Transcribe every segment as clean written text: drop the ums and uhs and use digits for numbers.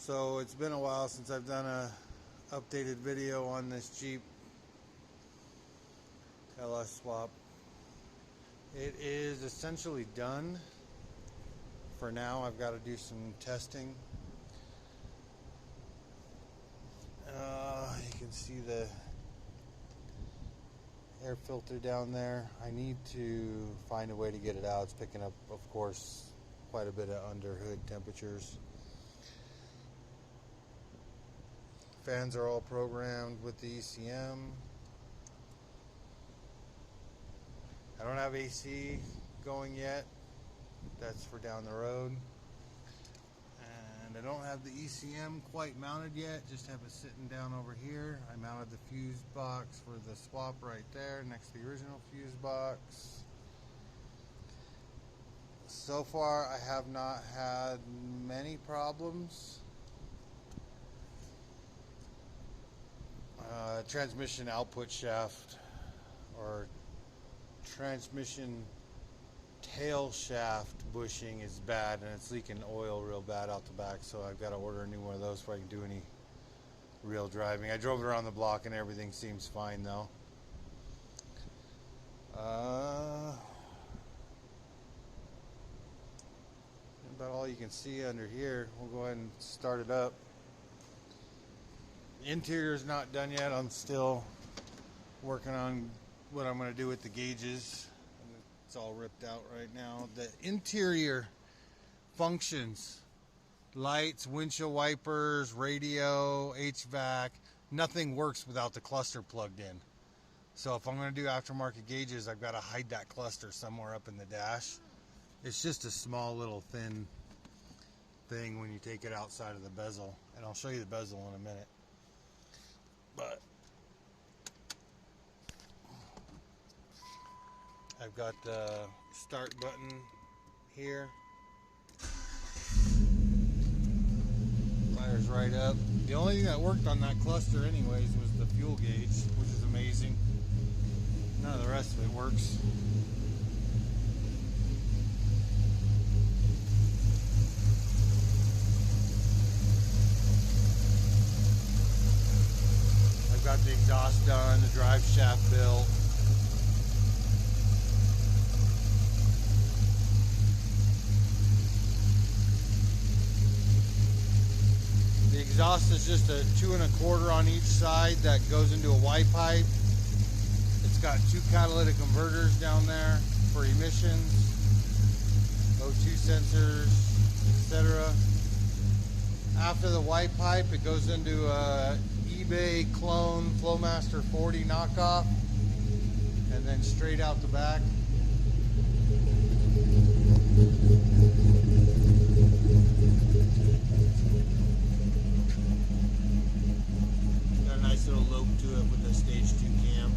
So it's been a while since I've done a updated video on this Jeep LS swap. It is essentially done for now. I've got to do some testing. You can see the air filter down there. I need to find a way to get it out. It's picking up, of course, quite a bit of under hood temperatures. Fans are all programmed with the ECM. I don't have AC going yet. That's for down the road. And I don't have the ECM quite mounted yet. Just have it sitting down over here. I mounted the fuse box for the swap right there next to the original fuse box. So far I have not had many problems. Transmission output shaft or transmission tail shaft bushing is bad, and it's leaking oil real bad out the back, so I've got to order a new one of those before I can do any real driving. I drove it around the block and everything seems fine though. About all you can see under here. We'll go ahead and start it up. The interior's not done yet. I'm still working on what I'm going to do with the gauges. It's all ripped out right now. The interior functions, lights, windshield wipers, radio, HVAC, nothing works without the cluster plugged in. So if I'm going to do aftermarket gauges, I've got to hide that cluster somewhere up in the dash. It's just a small little thin thing when you take it outside of the bezel, and I'll show you the bezel in a minute. But I've got the start button here. Fires right up. The only thing that worked on that cluster anyways was the fuel gauge, which is amazing. None of the rest of it works. I've got the exhaust done, the drive shaft built. The exhaust is just a 2 1/4 on each side that goes into a Y pipe. It's got 2 catalytic converters down there for emissions, O2 sensors, etc. After the Y pipe, it goes into a eBay clone Flowmaster 40 knockoff, and then straight out the back. Got a nice little lope to it with the stage 2 cam,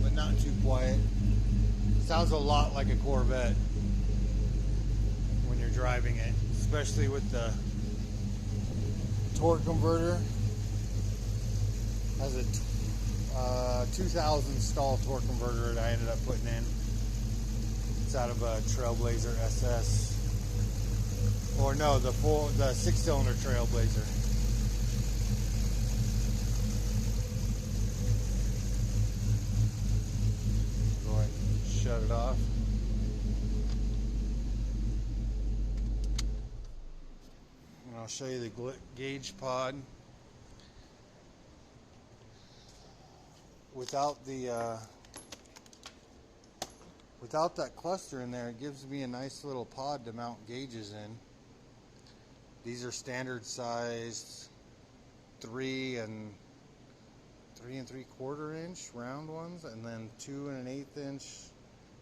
but not too quiet. Sounds a lot like a Corvette when you're driving it, especially with the torque converter. Has a 2000 stall torque converter that I ended up putting in. It's out of a Trailblazer SS, or no, the 6-cylinder Trailblazer. Go ahead and shut it off. I'll show you the gauge pod. Without that cluster in there, it gives me a nice little pod to mount gauges in. These are standard sized 3 3/4 inch round ones, and then 2 1/8 inch.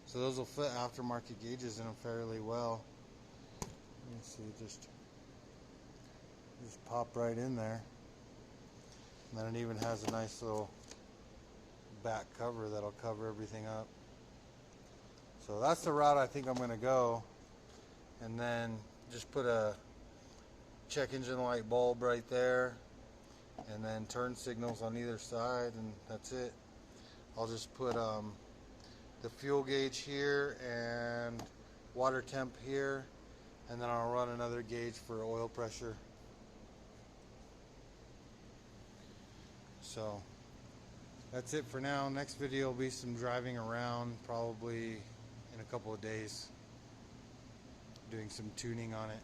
So those will fit aftermarket gauges in them fairly well. Let me see, just pop right in there, and then it even has a nice little back cover that'll cover everything up. So that's the route I think I'm going to go, and then just put a check engine light bulb right there, and then turn signals on either side, and that's it. I'll just put the fuel gauge here and water temp here, and then I'll run another gauge for oil pressure. So that's it for now. Next video will be some driving around, probably in a couple of days, doing some tuning on it.